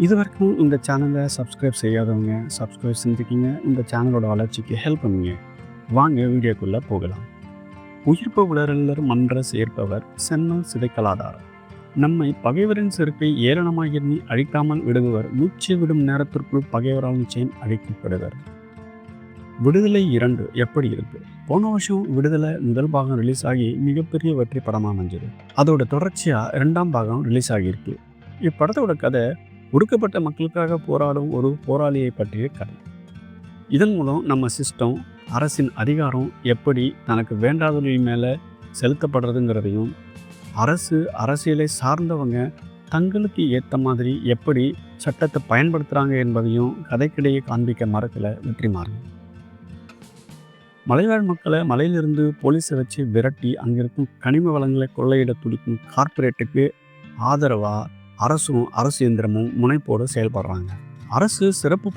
இது வரைக்கும் இந்த சேனலை சப்ஸ்கிரைப் செய்யாதவங்க சப்ஸ்கிரைப் செஞ்சுக்கிங்க. இந்த சேனலோட வளர்ச்சிக்கு ஹெல்ப் பண்ணுங்க. வாங்க வீடியோக்குள்ளே போகலாம். உயிர்ப்பு உளறலர் மன்ற சேர்ப்பவர் சென்னல் சிதைக்கலாதார். நம்மை பகைவரின் செருப்பை ஏளனமாக எண்ணி அழிக்காமல் விடுபவர் மூச்சு விடும் நேரத்திற்குள் பகைவரால் நிச்சயம் அழிக்கப்படுவர். விடுதலை 2 எப்படி இருக்கு? போன வருஷம் விடுதலை முதல் பாகம் ரிலீஸ் ஆகி மிகப்பெரிய வெற்றி படமாக அமைஞ்சது. அதோட தொடர்ச்சியாக 2ஆம் பாகம் ரிலீஸ் ஆகியிருக்கு. இப்படத்தோட கதை ஒடுக்கப்பட்ட மக்களுக்காக போராடும் ஒரு போராளியை பற்றிய கதை. இதன் மூலம் நம்ம சிஸ்டம், அரசின் அதிகாரம் எப்படி தனக்கு வேண்டாதவர்கள் மேலே செலுத்தப்படுறதுங்கிறதையும், அரசியலை சார்ந்தவங்க தங்களுக்கு ஏற்ற மாதிரி எப்படி சட்டத்தை பயன்படுத்துகிறாங்க என்பதையும் கதைக்கிடையே காண்பிக்க மறக்கல வெற்றிமாறன். மலைவாழ் மக்களை மலையிலிருந்து போலீஸை வச்சு விரட்டி அங்கிருக்கும் கனிம வளங்களை கொள்ளையிட துடிக்கும் கார்ப்பரேட்டுக்கு ஆதரவாக அரசும் அரசு இயந்திரமும் முனைப்போடு செயல்படுறாங்க. அரசு சிறப்பு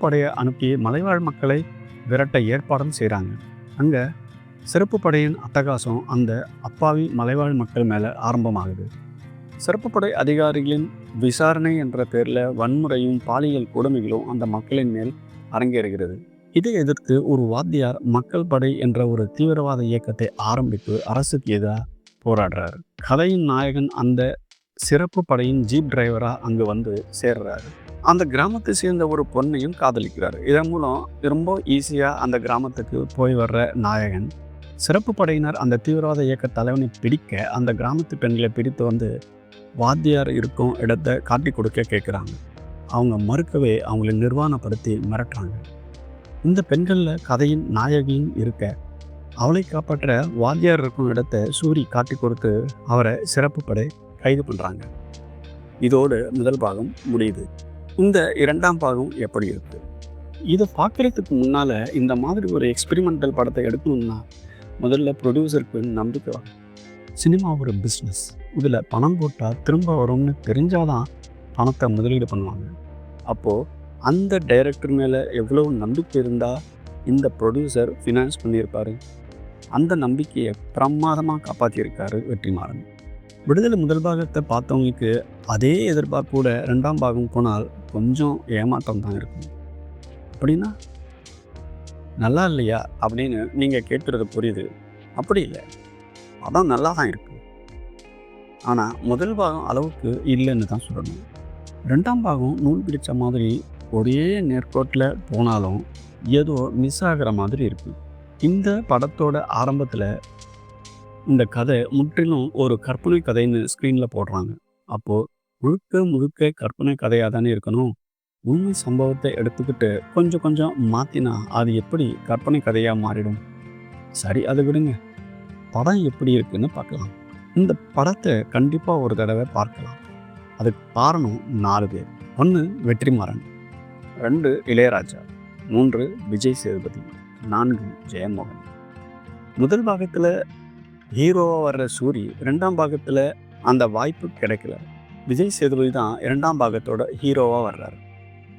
படையை அனுப்பி மலைவாழ் மக்களை விரட்ட ஏற்பாடும் செய்கிறாங்க. அங்கே சிறப்பு படையின் அட்டகாசம் அந்த அப்பாவி மலைவாழ் மக்கள் மேலே ஆரம்பமாகுது. சிறப்பு படை அதிகாரிகளின் விசாரணை என்ற பேரில் வன்முறையும் பாலியல் கொடுமைகளும் அந்த மக்களின் மேல் அரங்கேறுகிறது. இதை எதிர்த்து ஒரு வாத்தியார் மக்கள் படை என்ற ஒரு தீவிரவாத இயக்கத்தை ஆரம்பித்து அரசுக்கு எதிராக போராடுறாரு. கதையின் நாயகன் அந்த சிறப்பு படையின் ஜீப் டிரைவராக அங்கே வந்து சேர்றாரு. அந்த கிராமத்தை சேர்ந்த ஒரு பொண்ணையும் காதலிக்கிறார். இதன் மூலம் ரொம்ப ஈஸியாக அந்த கிராமத்துக்கு போய் வர்ற நாயகன், சிறப்பு படையினர் அந்த தீவிரவாத இயக்க தலைவனை பிடிக்க அந்த கிராமத்து பெண்களை பிடித்து வந்து வாத்தியார் இருக்கும் இடத்தை காட்டி கொடுக்க கேட்குறாங்க. அவங்க மறுக்கவே அவங்களை நிர்வாணப்படுத்தி மிரட்டுறாங்க. இந்த பெண்களில் கதையின் நாயகியும் இருக்க, அவளை காப்பாற்ற வாத்தியார் இருக்கும் இடத்தை சூரி காட்டி கொடுத்து அவரை சிறப்பு படை கைது பண்ணுறாங்க. இதோடு முதல் பாகம் முடியுது. இந்த 2ஆம் பாகம் எப்படி இருக்குது? இதை பார்க்குறதுக்கு முன்னால் இந்த மாதிரி ஒரு எக்ஸ்பெரிமெண்டல் படத்தை எடுக்கணும்னா முதல்ல ப்ரொடியூசருக்கு நம்பிக்கை வரும். சினிமா ஒரு பிஸ்னஸ். இதில் பணம் போட்டால் திரும்ப வரும்னு தெரிஞ்சாதான் பணத்தை முதலீடு பண்ணுவாங்க. அப்போது அந்த டைரக்டர் மேலே எவ்வளோ நம்பிக்கை இருந்தால் இந்த ப்ரொடியூசர் ஃபினான்ஸ் பண்ணியிருப்பார். அந்த நம்பிக்கையை பிரமாதமாக காப்பாற்றியிருக்காரு வெற்றிமாறன். விடுதலை முதல் பாகத்தை பார்த்தவங்களுக்கு அதே எதிர்பார்ப்போட 2ஆம் பாகம் போனால் கொஞ்சம் ஏமாற்றம் தான் இருக்கும். அப்படின்னா நல்லா இல்லையா அப்படின்னு நீங்கள் கேட்குறது புரியுது. அப்படி இல்லை, படம் நல்லா தான் இருக்குது. ஆனால் முதல் பாகம் அளவுக்கு இல்லைன்னு தான் சொல்லணும். 2ஆம் பாகம் நூல் பிடிச்ச மாதிரி ஒரே நேர்கோட்டில் போனாலும் ஏதோ மிஸ் ஆகிற மாதிரி இருக்குது. இந்த படத்தோட ஆரம்பத்தில் இந்த கதை முற்றிலும் ஒரு கற்பனை கதைன்னு ஸ்க்ரீனில் போடுறாங்க. அப்போது முழுக்க கற்பனை கதையாக தானே இருக்கணும். உண்மை சம்பவத்தை எடுத்துக்கிட்டு கொஞ்சம் மாற்றினா அது எப்படி கற்பனை கதையாக மாறிடும்? சரி, அதை விடுங்க. படம் எப்படி இருக்குன்னு பார்க்கலாம். இந்த படத்தை கண்டிப்பாக ஒரு தடவை பார்க்கலாம். அதுக்கு காரணம் 4 பேர். 1 வெற்றிமாறன், 2 இளையராஜா, 3 விஜய் சேதுபதி, 4 ஜெயமோகன். முதல் பாகத்தில் ஹீரோவாக வர்ற சூரி 2ஆம் பாகத்தில் அந்த வாய்ப்பு கிடைக்கல. விஜய் சேதுபதி தான் 2ஆம் பாகத்தோட ஹீரோவாக வர்றாரு.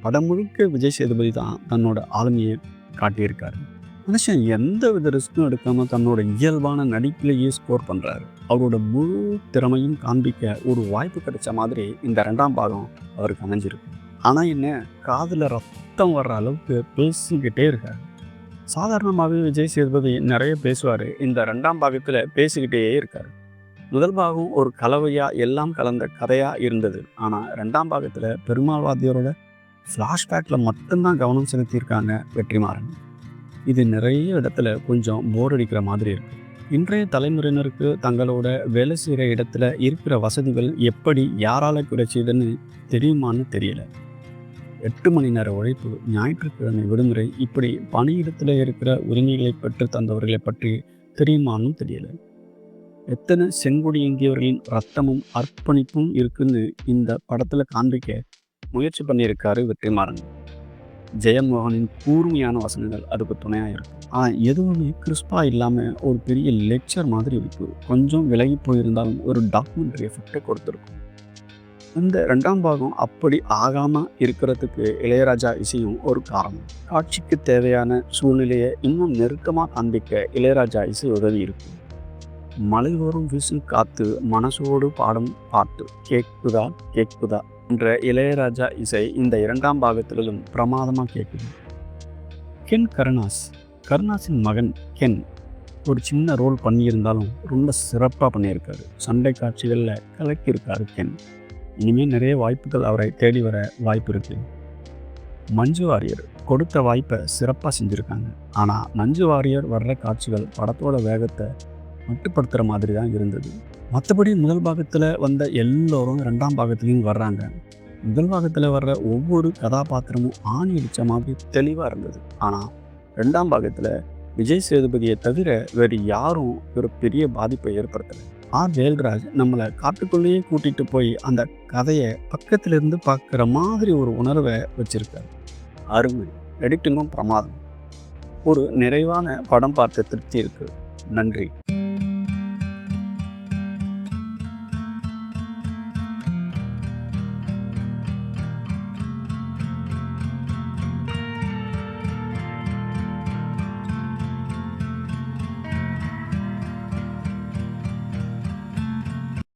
படம் முழுக்க விஜய் சேதுபதி தான் தன்னோட ஆளுமையை காட்டியிருக்காரு. மனுஷன் எந்த வித ரிஸ்க்கும் எடுக்காமல் தன்னோட இயல்பான நடிப்பிலேயே ஸ்கோர் பண்ணுறாரு. அவரோட முழு திறமையும் காண்பிக்க ஒரு வாய்ப்பு கிடைச்ச மாதிரி இந்த 2ஆம் பாகம் அவருக்கு அமைஞ்சிருக்கு. ஆனால் என்ன, காதில் ரத்தம் வர்ற அளவுக்கு பேசிக்கிட்டே இருக்காரு. சாதாரணமாகவே விஜய் சேதுபதி நிறைய பேசுவார். இந்த 2ஆம் பாகத்தில் பேசிக்கிட்டே இருக்கார். முதல் பாகம் ஒரு கலவையாக எல்லாம் கலந்த கதையாக இருந்தது. ஆனால் 2ஆம் பாகத்தில் பெருமாள் வாத்தியாரோட ஃப்ளாஷ்பேக்கில் மட்டும்தான் கவனம் செலுத்தியிருக்காங்க வெற்றிமாறன். இது நிறைய இடத்துல கொஞ்சம் போர் அடிக்கிற மாதிரி இருக்குது. இன்றைய தலைமுறையினருக்கு தங்களோட வேலை செய்கிற இடத்துல இருக்கிற வசதிகள் எப்படி யாரால் கிடைச்சதுன்னு தெரியுமான்னு தெரியல. 8 மணி நேர உழைப்பு, ஞாயிற்றுக்கிழமை விடுமுறை, இப்படி பணியிடத்தில் இருக்கிற உரிமைகளை பெற்று தந்தவர்களை பற்றி தெரியுமான்னு தெரியல. எத்தனை செங்கொடி ஏந்தியவர்களின் ரத்தமும் அர்ப்பணிப்பும் இருக்குன்னு இந்த படத்தில் காண்பிக்க முயற்சி பண்ணியிருக்காரு வெற்றிமாறன். ஜெயமோகனின் கூர்மையான வசனங்கள் அதுக்கு துணையாக இருக்கும். ஆனால் எதுவுமே கிறிஸ்பாக இல்லாமல் ஒரு பெரிய லெக்சர் மாதிரி இருக்குது. கொஞ்சம் விலகி போயிருந்தாலும் ஒரு டாக்குமெண்ட்ரி எஃபெக்டை கொடுத்துருக்கும். இந்த 2ஆம் பாகம் அப்படி ஆகாமல் இருக்கிறதுக்கு இளையராஜா இசையும் ஒரு காரணம். காட்சிக்கு தேவையான சூழ்நிலையை இன்னும் நெருக்கமாக காண்பிக்க இளையராஜா இசை உதவி இருக்கும். மலையோரம் வீசும் காத்து மனசோடு பாடும் பாட்டு கேக்குதா கேக்குதா என்ற இளையராஜா இசை இந்த இரண்டாம் பாகத்திலும் பிரமாதமாக கேட்குது. கென் கருணாஸின் மகன் கென் ஒரு சின்ன ரோல் பண்ணியிருந்தாலும் ரொம்ப சிறப்பாக பண்ணியிருக்காரு. சண்டை காட்சிகளில் கலக்கியிருக்காரு கென். இனிமேல் நிறைய வாய்ப்புகள் அவரை தேடி வர வாய்ப்பு இருக்கு. மஞ்சு வாரியர் கொடுத்த வாய்ப்பை சிறப்பாக செஞ்சுருக்காங்க. ஆனால் மஞ்சு வாரியர் வர்ற காட்சிகள் படத்தோட வேகத்தை மட்டுப்படுத்துகிற மாதிரி தான் இருந்தது. மற்றபடி முதல் பாகத்தில் வந்த எல்லோரும் ரெண்டாம் பாகத்துலேயும் வர்றாங்க. முதல் பாகத்தில் வர்ற ஒவ்வொரு கதாபாத்திரமும் ஆணி அடித்த மாதிரி தெளிவாக இருந்தது. ஆனால் ரெண்டாம் பாகத்தில் விஜய் சேதுபதியை தவிர வேறு யாரும் ஒரு பெரிய பாதிப்பை ஏற்படுத்தலை. வேல்ராஜ் நம்மளை காட்டுக்குள்ளேயே கூட்டிகிட்டு போய் அந்த கதையை பக்கத்திலிருந்து பார்க்குற மாதிரி ஒரு உணர்வை வச்சுருக்காரு. அருமை. எடிட்டிங்கும் பிரமாதம். ஒரு நிறைவான படம் பார்த்த திருப்தி இருக்குது. நன்றி.